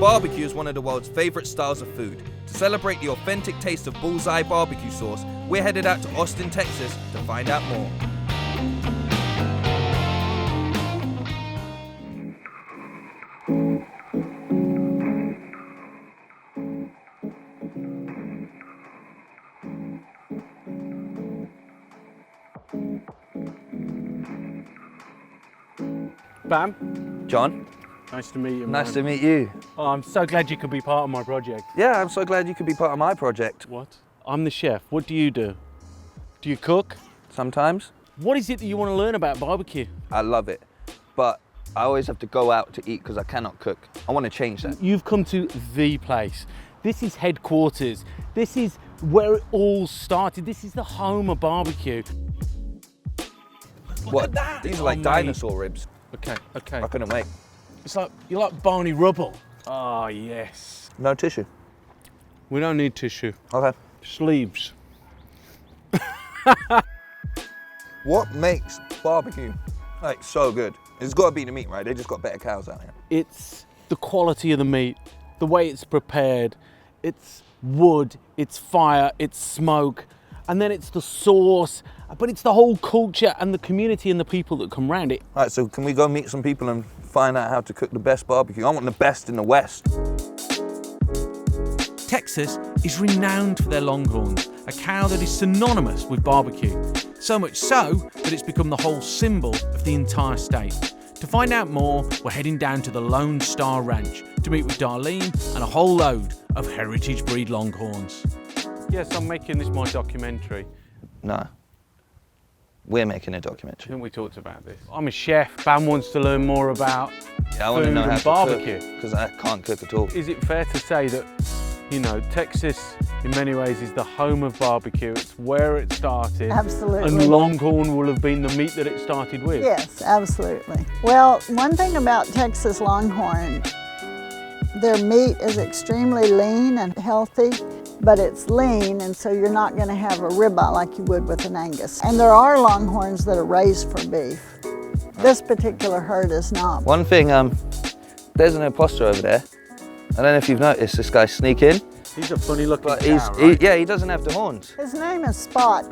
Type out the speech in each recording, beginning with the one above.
barbecue is one of the world's favorite styles of food. To celebrate the authentic taste of Bulls-Eye BBQ Sauce, we're headed out to Austin, Texas to find out more. Bam. John, Nice to meet you, nice man. to meet you. Oh, I'm so glad you could be part of my project. Yeah, I'm so glad you could be part of my project. What? I'm the chef. What do you do? Do you cook? Sometimes. What is it that you want to learn about barbecue? I love it, but I always have to go out to eat because I cannot cook. I want to change that. You've come to the place. This is headquarters. This is where it all started. This is the home of barbecue. Look What? at that. These are like mate. dinosaur ribs. Okay. I couldn't wait. It's like, you're like Barney Rubble. Oh, yes. No tissue. We don't need tissue. Okay. Sleeves. What makes barbecue like so good? It's got to be the meat, right? They just got better cows out here. It's the quality of the meat, the way it's prepared. It's wood, it's fire, it's smoke, and then it's the sauce, but it's the whole culture and the community and the people that come around it. All right, so can we go meet some people and find out how to cook the best barbecue? I want the best in the West. Texas is renowned for their longhorns, a cow that is synonymous with barbecue. So much so that it's become the whole symbol of the entire state. To find out more, we're heading down to the Lone Star Ranch to meet with Darlene and a whole load of heritage breed longhorns. Yes, I'm making this my documentary. No. We're making a I documentary. think we talked about this. I'm a chef. Bam wants to learn more about Yeah, I want to food know how and to barbecue. because I can't cook at all. Is it fair to say that, you know, Texas in many ways is the home of barbecue? It's where it started. Absolutely. And longhorn will have been the meat that it started with. Yes, absolutely. Well, one thing about Texas Longhorn, their meat is extremely lean and healthy, but it's lean, and so you're not going to have a ribeye like you would with an Angus. And there are Longhorns that are raised for beef. This particular herd is not. One thing, there's an imposter over there. I don't know if you've noticed this guy sneak in, He's a funny looking but cow, right? he doesn't have the horns. His name is Spot.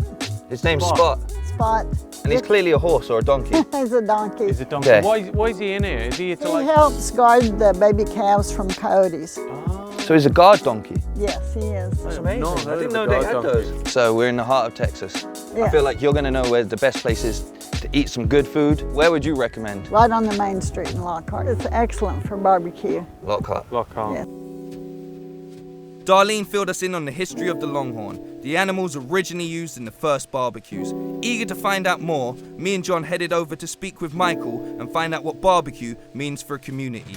His name's Spot. Spot, Spot. and he's clearly a horse or a donkey. He's a donkey. He's a donkey. Okay. Why is he in here? Is he here to He like... helps guard the baby calves from coyotes. So he's a guard donkey. Yes, he is. That's amazing. I didn't know they had those. So we're in the heart of Texas. I Yeah. feel like you're gonna know where the best place is to eat some good food. Where would you recommend? Right on the main street in Lockhart. It's excellent for barbecue. Lockhart. Lockhart. Yeah. Darlene filled us in on the history of the longhorn, the animals originally used in the first barbecues. Eager to find out more, me and John headed over to speak with Michael and find out what barbecue means for a community.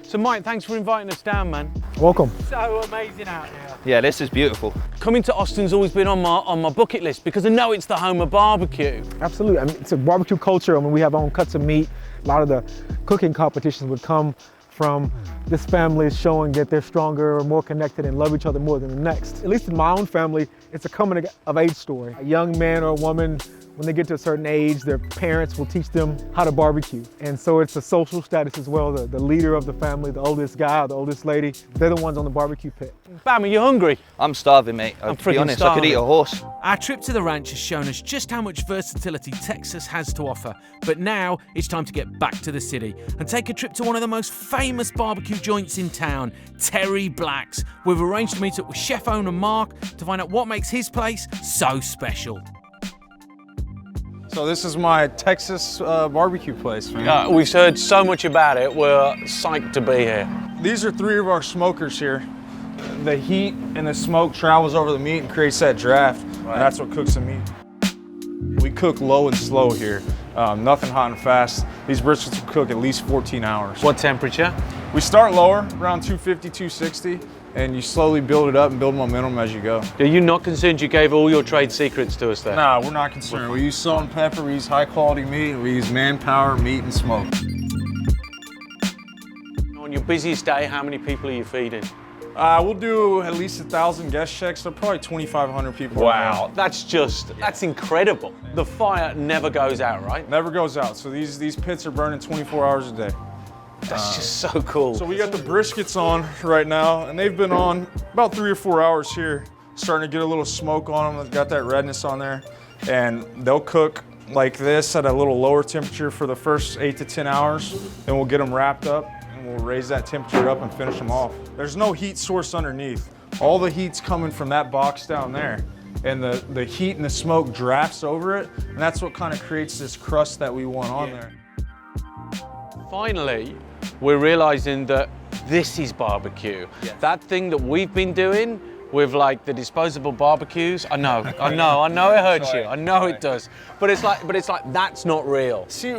So Mike, thanks for inviting us down, man. Welcome. So amazing out here. Yeah, this is beautiful. Coming to Austin's always been on my bucket list because I know it's the home of barbecue. Absolutely. I mean, it's a barbecue culture. I mean, we have our own cuts of meat. A lot of the cooking competitions would come from this family showing that they're stronger or more connected and love each other more than the next. At least in my own family, it's a coming of age story. A young man or a woman, when they get to a certain age, their parents will teach them how to barbecue. And so it's a social status as well. The leader of the family, the oldest guy or the oldest lady, they're the ones on the barbecue pit. Bam, are you hungry? I'm starving, mate. I'm To be freaking honest, I could eat a starving. horse. Our trip to the ranch has shown us just how much versatility Texas has to offer, but now it's time to get back to the city and take a trip to one of the most famous barbecue joints in town, Terry Black's. We've arranged to meet up with chef owner Mark to find out what makes his place so special. So this is my Texas barbecue place, man. We've heard so much about it. We're psyched to be here. These are 3 of our smokers here. The heat and the smoke travels over the meat and creates that draft, and that's what cooks the meat. We cook low and slow here, nothing hot and fast. These briskets will cook at least 14 hours. What temperature? We start lower, around 250, 260, and you slowly build it up and build momentum as you go. Are you not concerned you gave all your trade secrets to us there? Nah, we're not concerned. We use salt and pepper, we use high quality meat, we use manpower, meat, and smoke. On your busiest day, how many people are you feeding? We'll do at least 1,000 guest checks, so probably 2,500 people. Wow, that's incredible. The fire never goes out, right? Never goes out. So these pits are burning 24 hours a day. That's just so cool. So we got the briskets on right now, and they've been on about 3 or 4 hours here. Starting to get a little smoke on them. They've got that redness on there, and they'll cook like this at a little lower temperature for the first 8 to 10 hours. Then we'll get them wrapped up, and we'll raise that temperature up and finish them off. There's no heat source underneath. All the heat's coming from that box down there, and the heat and the smoke drafts over it, and that's what kind of creates this crust that we want on there. Finally, we're realizing that this is barbecue. Yes. That thing that we've been doing with like the disposable barbecues. I know it hurts you. I know it does. But it's like that's not real. See,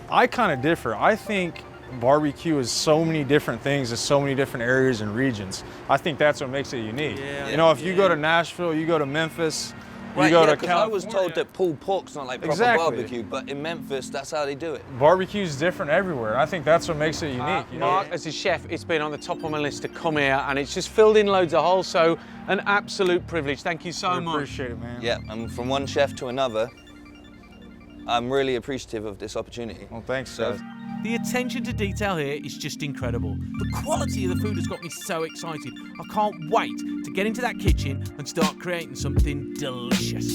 I kind of differ. I think barbecue is so many different things in so many different areas and regions. I think that's what makes it unique. Yeah. You know, if you go to Nashville, you go to Memphis, Right, you go to because I was California. told that pulled pork's not like proper Exactly. barbecue, but in Memphis, that's how they do it. Barbecue's different everywhere. I think that's what makes it unique. You know? Mark, as a chef, it's been on the top of my list to come here, and it's just filled in loads of holes. So an absolute privilege. Thank you so I much. appreciate it, man. Yeah, and from one chef to another, I'm really appreciative of this opportunity. Well, thanks, So- guys. The attention to detail here is just incredible. The quality of the food has got me so excited. I can't wait to get into that kitchen and start creating something delicious.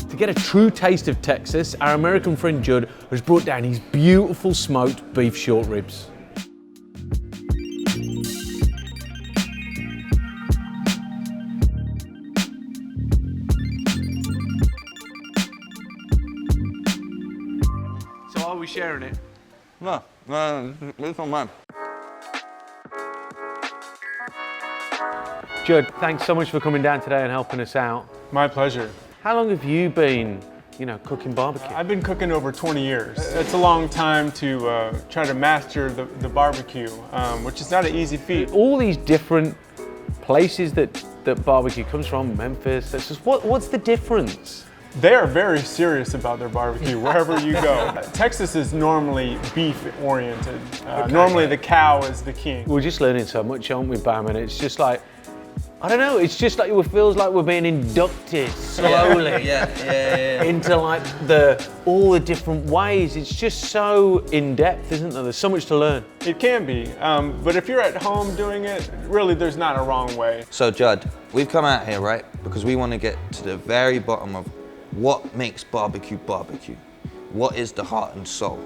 To get a true taste of Texas, our American friend Judd has brought down his beautiful smoked beef short ribs. So are we sharing it? No, it's on mine. Judd, thanks so much for coming down today and helping us out. My pleasure. How long have you been, cooking barbecue? I've been cooking over 20 years. It's a long time to try to master the barbecue, which is not an easy feat. All these different places that barbecue comes from, Memphis, that's just, what's the difference? They are very serious about their barbecue wherever you go. Texas is normally beef oriented. Normally the cow is the king. We're just learning so much, aren't we, Bam? And it's just like, I don't know, it's just like it feels like we're being inducted slowly into like all the different ways. It's just so in-depth, isn't there? There's so much to learn. It can be, but if you're at home doing it, really there's not a wrong way. So Judd, we've come out here, right? Because we want to get to the very bottom of what makes barbecue barbecue. What is the heart and soul?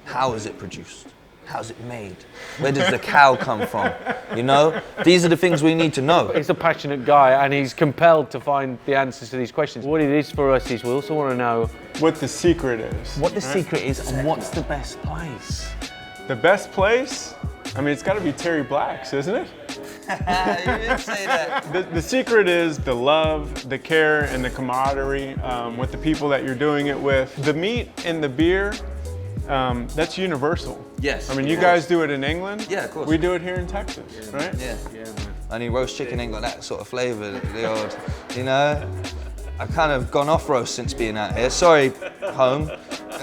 How is it produced? How's it made? Where does the cow come from? You know? These are the things we need to know. He's a passionate guy and he's compelled to find the answers to these questions. What it is for us is we also want to know What the secret is. what the secret is and what's the best place. The best place? I mean, it's got to be Terry Black's, isn't it? You didn't say that. The secret is the love, the care, and the camaraderie with the people that you're doing it with. The meat and the beer, that's universal. Yes. I mean, of you course. guys do it in England. Yeah, of course. We do it here in Texas, right? Yeah. Only roast chicken ain't got that sort of flavour. The old, you know? I've kind of gone off roast since being out here. Sorry, home,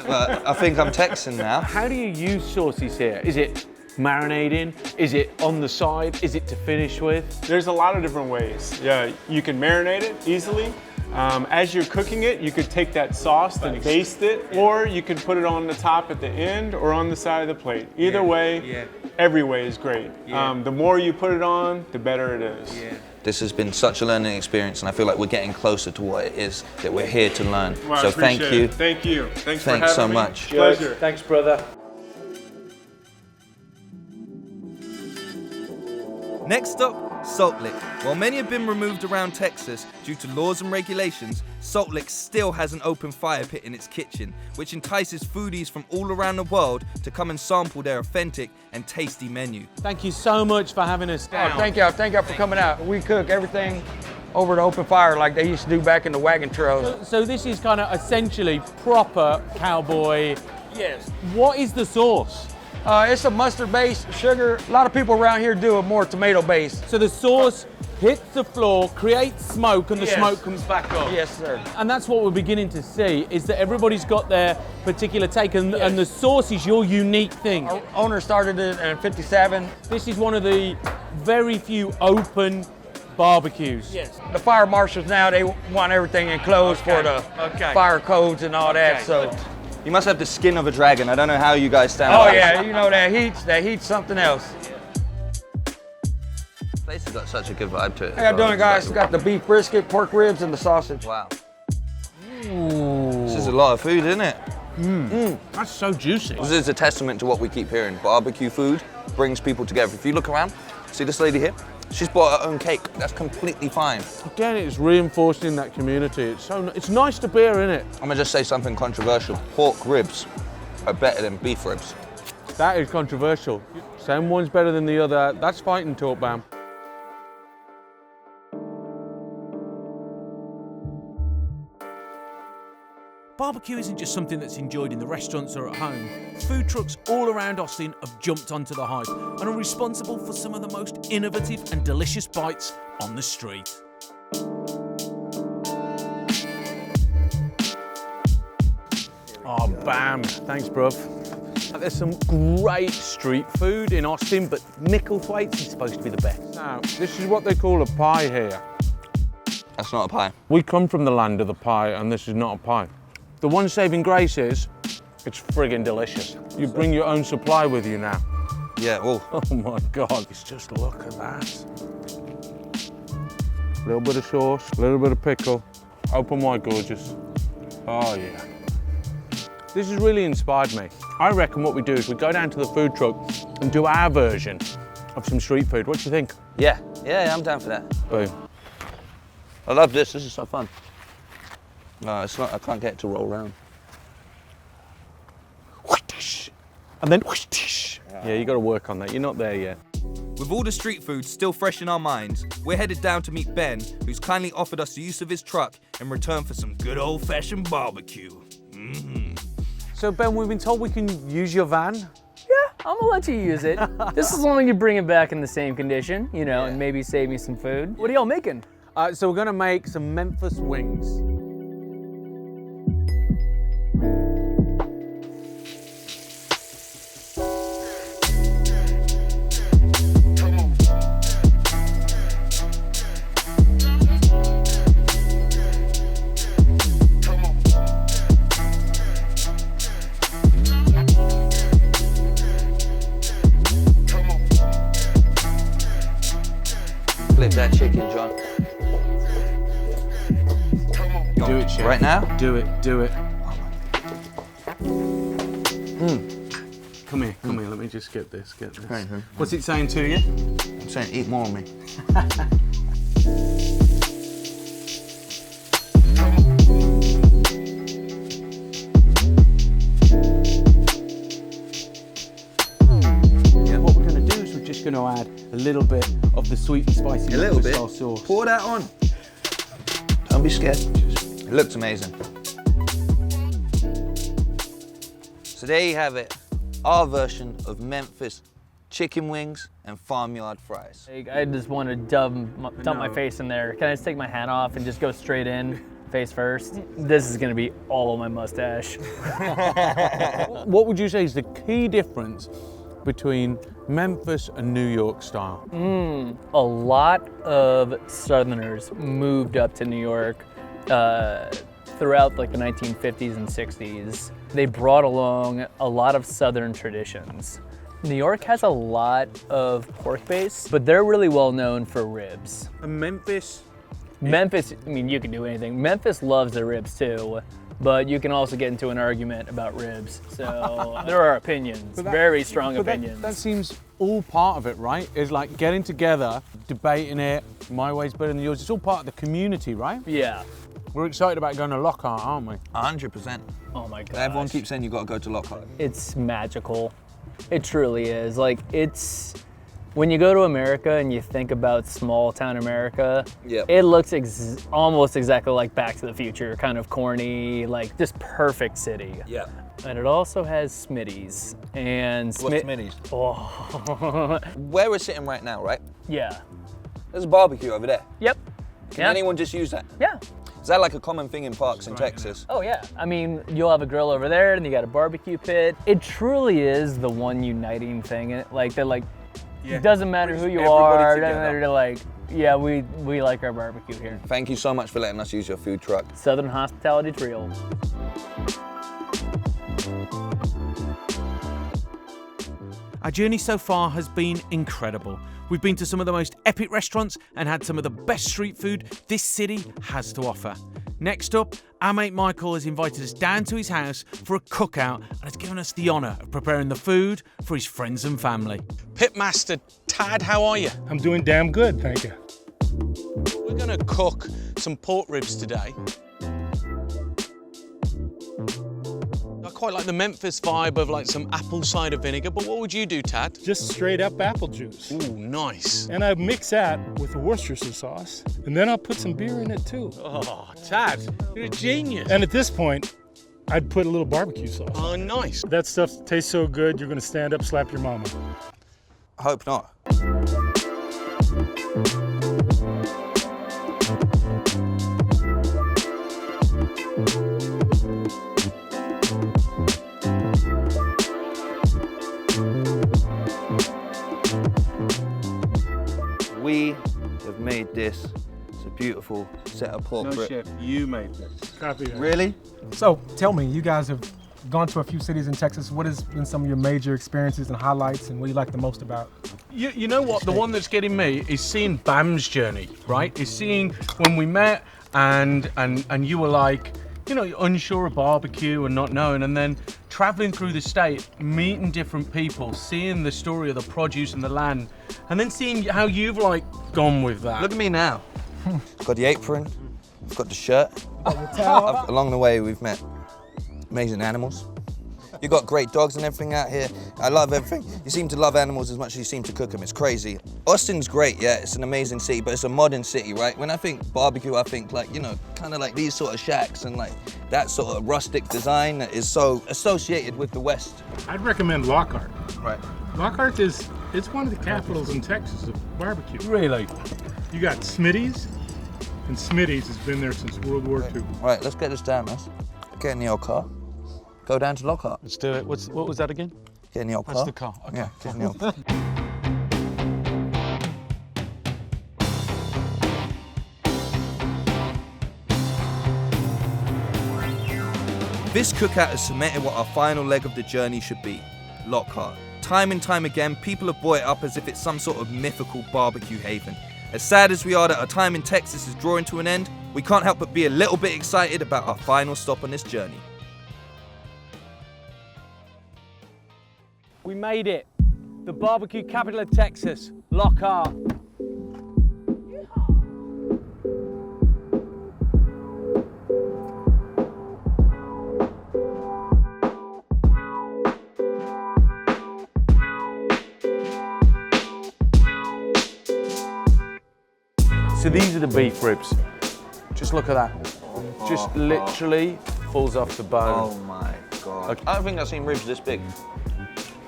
but I think I'm Texan now. How do you use sauces here? Is it marinating? Is it on the side? Is it to finish with? There's a lot of different ways. Yeah, you can marinate it easily. As you're cooking it, you could take that sauce and baste it, or you could put it on the top at the end or on the side of the plate. Either way, every way is great. The more you put it on, the better it is. This has been such a learning experience, and I feel like we're getting closer to what it is that we're here to learn. Well, So I thank appreciate you. it. Thank you. Thanks for having Thanks so me. much. Pleasure. Thanks, brother. Next up, Salt Lick. While many have been removed around Texas due to laws and regulations, Salt Lick still has an open fire pit in its kitchen, which entices foodies from all around the world to come and sample their authentic and tasty menu. Thank you so much for having us down. Oh, thank y'all for coming out. We cook everything over the open fire like they used to do back in the wagon trails. So this is kind of essentially proper cowboy. Yes. What is the sauce? It's a mustard-based sugar. A lot of people around here do it more tomato-based. So the sauce hits the floor, creates smoke, and the Yes. smoke comes back up. Yes, sir. And that's what we're beginning to see, is that everybody's got their particular take, and the sauce is your unique thing. Our owner started it in '57. This is one of the very few open barbecues. Yes. The fire marshals now, they want everything enclosed for the fire codes and all that, so. You must have the skin of a dragon. I don't know how you guys stand Oh by it. yeah, you know that heat's something else. This place has got such a good vibe to it. How y'all doing, guys? We got the beef brisket, pork ribs, and the sausage. Wow. This is a lot of food, isn't it? That's so juicy. This is a testament to what we keep hearing. Barbecue food brings people together. If you look around, see this lady here? She's bought her own cake. That's completely fine. Again, it's reinforcing that community. It's nice to be here, isn't it? I'm gonna just say something controversial. Pork ribs are better than beef ribs. That is controversial. Saying one's better than the other, that's fighting talk, Bam. Barbecue isn't just something that's enjoyed in the restaurants or at home. Food trucks all around Austin have jumped onto the hype and are responsible for some of the most innovative and delicious bites on the street. Oh, Bam. Thanks, bruv. There's some great street food in Austin, but Micklethwaite's is supposed to be the best. Now, this is what they call a pie here. That's not a pie. We come from the land of the pie, and this is not a pie. The one saving grace is, it's friggin' delicious. You bring your own supply with you now. Yeah, oh. Oh my God, it's just look at that. A little bit of sauce, a little bit of pickle. Open wide, gorgeous. Oh yeah. This has really inspired me. I reckon what we do is we go down to the food truck and do our version of some street food. What do you think? Yeah, I'm down for that. Boom. I love this. This is so fun. No, it's not. I can't get it to roll around. And then yeah, you got to work on that. You're not there yet. With all the street food still fresh in our minds, we're headed down to meet Ben, who's kindly offered us the use of his truck in return for some good old-fashioned barbecue. So Ben, we've been told we can use your van. I'm gonna let you use it. Just as long as you bring it back in the same condition, you know, and maybe save me some food. What are y'all making? So we're gonna make some Memphis wings. Flip that chicken, John. Do it, chef. Right now? Do it. Come here. Let me just get this. Okay. What's it saying to you? I'm saying eat more of me. What we're going to do is we're just going to add a little bit of the sweet and spicy A little bit. style sauce. Pour that on. Don't be scared. It looks amazing. So there you have it. Our version of Memphis chicken wings and farmyard fries. I just want to dump my face in there. Can I just take my hat off and just go straight in, face first? This is gonna be all on my mustache. What would you say is the key difference between Memphis and New York style? A lot of Southerners moved up to New York throughout like the 1950s and 60s. They brought along a lot of Southern traditions. New York has a lot of pork base, but they're really well known for ribs. And Memphis, I mean, you can do anything. Memphis loves their ribs too, but you can also get into an argument about ribs. So there are opinions, very strong opinions. That seems all part of it, right? Is like getting together, debating it, my way's better than yours. It's all part of the community, right? Yeah. We're excited about going to Lockhart, aren't we? 100%. Oh my god. Everyone keeps saying you got to go to Lockhart. It's magical. It truly is. Like, it's When you go to America and you think about small town America, Yep. it looks almost exactly like Back to the Future, kind of corny, like just perfect city. Yeah. And it also has Smitty's. And What's Smitty's? Oh. Where we're sitting right now, right? Yeah. There's a barbecue over there. Yep. Can anyone just use that? Yeah. Is that like a common thing in parks in Texas? Oh yeah. I mean, you'll have a grill over there and you got a barbecue pit. It truly is the one uniting thing. It doesn't matter who you are, doesn't matter like, yeah, we like our barbecue here. Thank you so much for letting us use your food truck. Southern hospitality's real. Our journey so far has been incredible. We've been to some of the most epic restaurants and had some of the best street food this city has to offer. Next up, our mate Michael has invited us down to his house for a cookout and has given us the honour of preparing the food for his friends and family. Pitmaster Tad, how are you? I'm doing damn good, thank you. We're gonna cook some pork ribs today. I quite like the Memphis vibe of like some apple cider vinegar, but what would you do, Tad? Just straight up apple juice. Ooh, nice. And I mix that with a Worcestershire sauce, and then I'll put some beer in it too. Oh, Tad, you're a genius. And at this point, I'd put a little barbecue sauce. Oh, nice. That stuff tastes so good, you're gonna stand up, slap your mama. I hope not. We have made this. It's a beautiful set of pork ribs. Chef, you made this. Copy that. Really? So tell me, you guys have gone to a few cities in Texas. What has been some of your major experiences and highlights, and what do you like the most about? You know what? The one that's getting me is seeing Bam's journey, right? Is seeing when we met and you were like, you know, unsure of barbecue and not knowing, and then traveling through the state, meeting different people, seeing the story of the produce and the land, and then seeing how you've like gone with that. Look at me now. I've got the apron, I've got the shirt. Along the way, we've met amazing animals. You've got great dogs and everything out here. I love everything. You seem to love animals as much as you seem to cook them. It's crazy. Austin's great, yeah, it's an amazing city, but it's a modern city, right? When I think barbecue, I think like, you know, kind of like these sort of shacks and like that sort of rustic design that is so associated with the West. I'd recommend Lockhart. Right. Lockhart it's one of the capitals in Texas of barbecue. Really? You got Smitty's, and Smitty's has been there since World War II. Right, let's get this down, us. Get in the old car. Go down to Lockhart. Let's do it. What was that again? Get in the old car. That's the car. Okay. Yeah, get in the old car. This cookout has cemented what our final leg of the journey should be, Lockhart. Time and time again, people have brought it up as if it's some sort of mythical barbecue haven. As sad as we are that our time in Texas is drawing to an end, we can't help but be a little bit excited about our final stop on this journey. We made it. The barbecue capital of Texas, Lockhart. So these are the beef ribs. Just look at that. Just literally falls off the bone. Oh my God. I don't think I've seen ribs this big.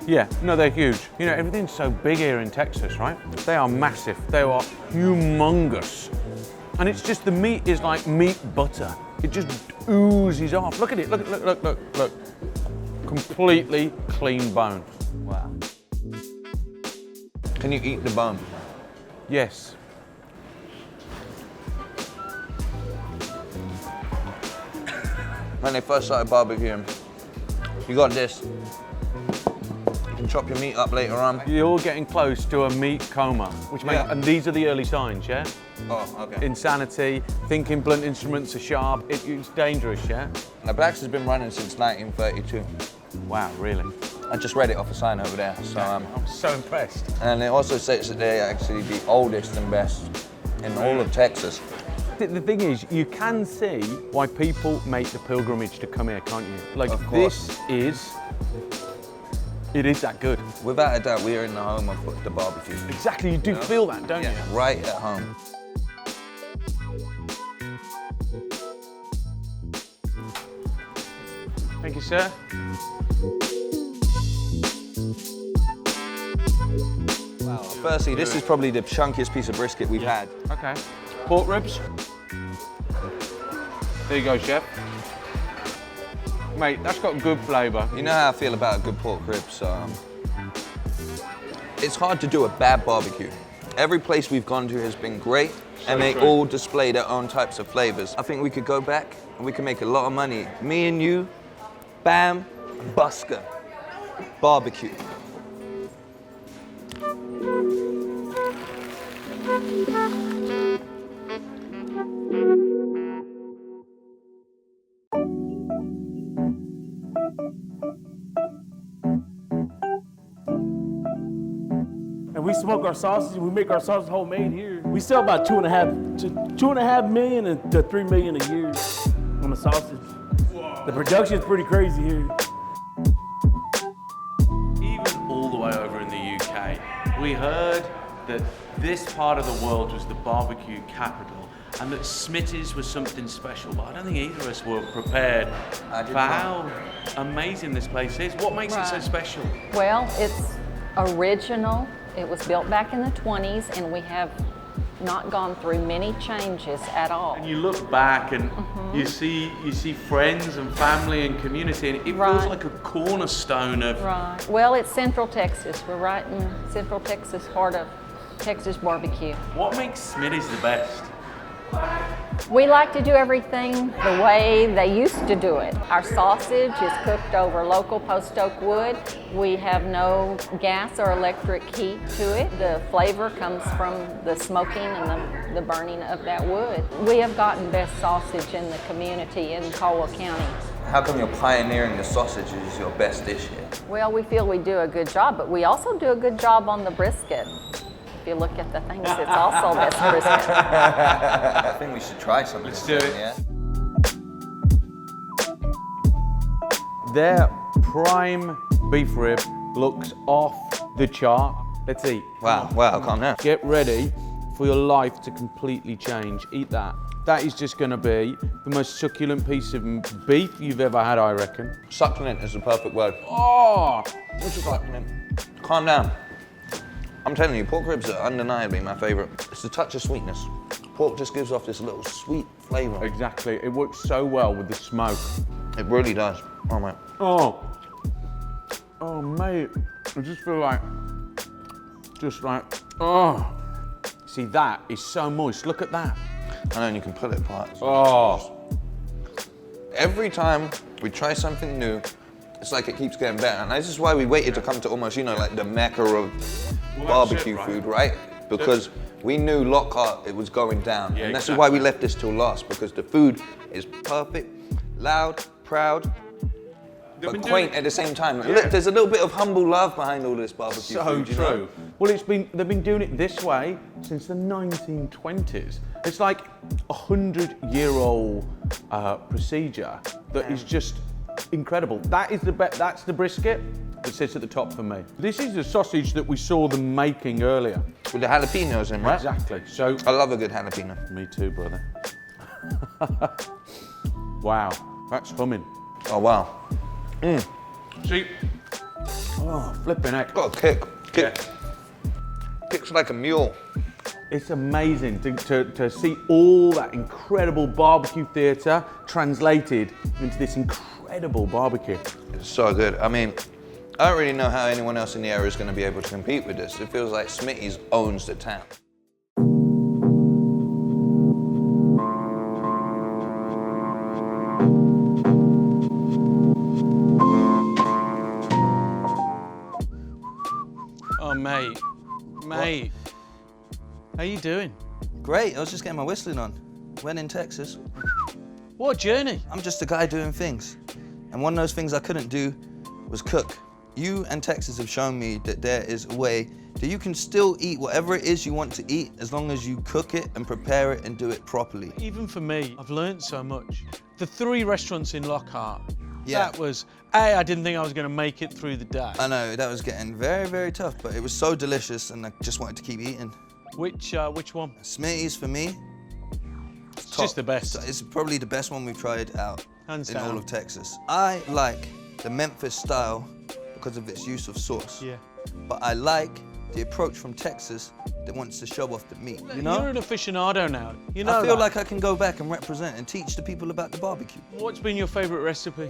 Yeah, no, they're huge. You know, everything's so big here in Texas, right? They are massive. They are humongous. And it's just, the meat is like meat butter. It just oozes off. Look at it, look. Completely clean bone. Wow. Can you eat the bone? Yes. When they first started barbecuing, you got this. You can chop your meat up later on. You're getting close to a meat coma, which makes, and these are the early signs, yeah? Oh, okay. Insanity, thinking blunt instruments are sharp, it's dangerous, yeah? Now, Black's has been running since 1932. Wow, really? I just read it off a sign over there, so I'm so impressed. and it also says that they're actually the oldest and best in all of Texas. The thing is, you can see why people make the pilgrimage to come here, can't you? Like, Of course. this is It is that good. Without a doubt, we are in the home of the barbecue. Exactly, you do feel that, don't you? Right at home. Thank you, sir. Wow. Firstly, this is probably the chunkiest piece of brisket we've had. Okay. Pork ribs. There you go, chef. Mate, that's got good flavour. You know how I feel about a good pork rib, so it's hard to do a bad barbecue. Every place we've gone to has been great, and they all display their own types of flavors. I think we could go back and we can make a lot of money. Me and you, bam, busker, barbecue. And we smoke our sausages, we make our sausage homemade here. We sell about 2.5 million to 3 million a year on the sausage. Whoa. The production's pretty crazy here. Even all the way over in the UK, we heard that this part of the world was the barbecue capital and that Smitty's was something special, but I don't think either of us were prepared for how amazing this place is. What makes it so special? Well, it's original. It was built back in the 20s, and we have not gone through many changes at all. And you look back and you see friends and family and community, and it feels like a cornerstone of... Right. Well, it's Central Texas. We're right in Central Texas, heart of Texas barbecue. What makes Smitty's the best? We like to do everything the way they used to do it. Our sausage is cooked over local post oak wood. We have no gas or electric heat to it. The flavor comes from the smoking and the burning of that wood. We have gotten best sausage in the community in Caldwell County. How come you're pioneering the sausage as your best dish here? Well, we feel we do a good job, but we also do a good job on the brisket. If you look at the things, it's also best brisket. I think we should try something. Let's do it. Yeah? Their prime beef rib looks off the chart. Let's eat. Wow, calm down. Get ready for your life to completely change. Eat that. That is just going to be the most succulent piece of beef you've ever had, I reckon. Succulent is the perfect word. Oh! What's succulent? Calm down. I'm telling you, pork ribs are undeniably my favorite. It's a touch of sweetness. Pork just gives off this little sweet flavor. Exactly. It works so well with the smoke. It really does. Oh, mate. Oh, mate. I just feel like, oh. See, that is so moist. Look at that. I know, and you can pull it apart. Oh. Every time we try something new, it's like it keeps getting better. And this is why we waited to come to almost, like the mecca of barbecue food, right? Because we knew Lockhart, it was going down. And this is why we left this till last, because the food is perfect, loud, proud, but quaint at the same time. Look, there's a little bit of humble love behind all this barbecue food, you know? Well, they've been doing it this way since the 1920s. It's like a 100-year-old procedure that is just incredible. That's the brisket that sits at the top for me. This is the sausage that we saw them making earlier. With the jalapenos in, right? Exactly. So I love a good jalapeno. Me too, brother. Wow, that's humming. Oh, wow. See? Oh, flipping heck. Got a kick. Kicks like a mule. It's amazing to see all that incredible barbecue theatre translated into this incredible barbecue. It's so good. I mean, I don't really know how anyone else in the area is going to be able to compete with this. It feels like Smitty's owns the town. Oh, mate. How you doing? Great, I was just getting my whistling on. When in Texas. What a journey. I'm just a guy doing things. And one of those things I couldn't do was cook. You and Texas have shown me that there is a way that you can still eat whatever it is you want to eat as long as you cook it and prepare it and do it properly. Even for me, I've learned so much. The 3 restaurants in Lockhart, Yeah. That was, I didn't think I was going to make it through the day. I know, that was getting very, very tough, but it was so delicious and I just wanted to keep eating. Which one? Smitty's for me. It's just the best. It's probably the best one we've tried out Hands in down. all of Texas. I like the Memphis style because of its use of sauce. Yeah. But I like the approach from Texas that wants to show off the meat, you know? You're an aficionado now. You know I feel that. like I can go back and represent and teach the people about the barbecue. What's been your favorite recipe?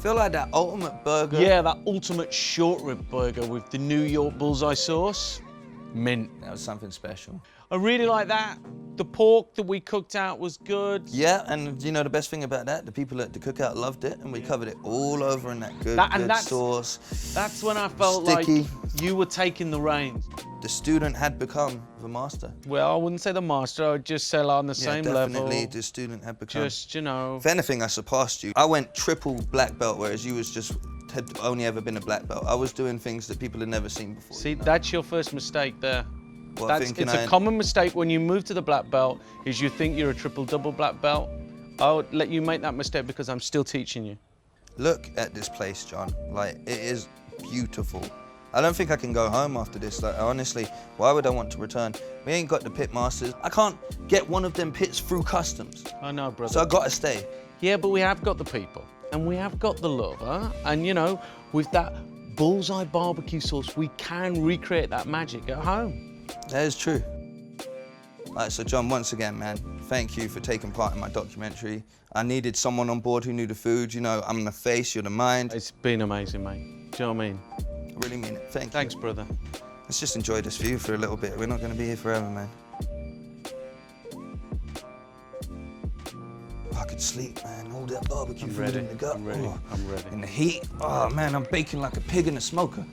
Feel like that ultimate burger. Yeah, that ultimate short rib burger with the New York Bulls-Eye sauce. Mint. That was something special. I really like that. The pork that we cooked out was good. Yeah, and you know the best thing about that? The people at the cookout loved it, and we covered it all over in that good sauce. That's when I felt Sticky. like you were taking the reins. The student had become the master. Well, I wouldn't say the master, I would just say on the same level. Definitely the student had become. Just, you know. If anything, I surpassed you. I went triple black belt, whereas you had only ever been a black belt. I was doing things that people had never seen before. See, that's your first mistake there. Thinking It's a common mistake when you move to the black belt, is you think you're a triple double black belt. I would let you make that mistake because I'm still teaching you. Look at this place, John. Like, it is beautiful. I don't think I can go home after this. Like, honestly, why would I want to return? We ain't got the pit masters. I can't get one of them pits through customs. I know, brother. So I gotta stay. Yeah, but we have got the people and we have got the love, huh? And you know, with that Bulls-Eye BBQ sauce, we can recreate that magic at home. That is true. All right, so John, once again, man, thank you for taking part in my documentary. I needed someone on board who knew the food. You know, I'm the face, you're the mind. It's been amazing, mate. Do you know what I mean? I really mean it. Thanks, brother. Let's just enjoy this view for a little bit. We're not going to be here forever, man. I could sleep, man. All that barbecue food in the gut. I'm ready. Oh, I'm ready. in the heat. Oh, man, I'm baking like a pig in a smoker.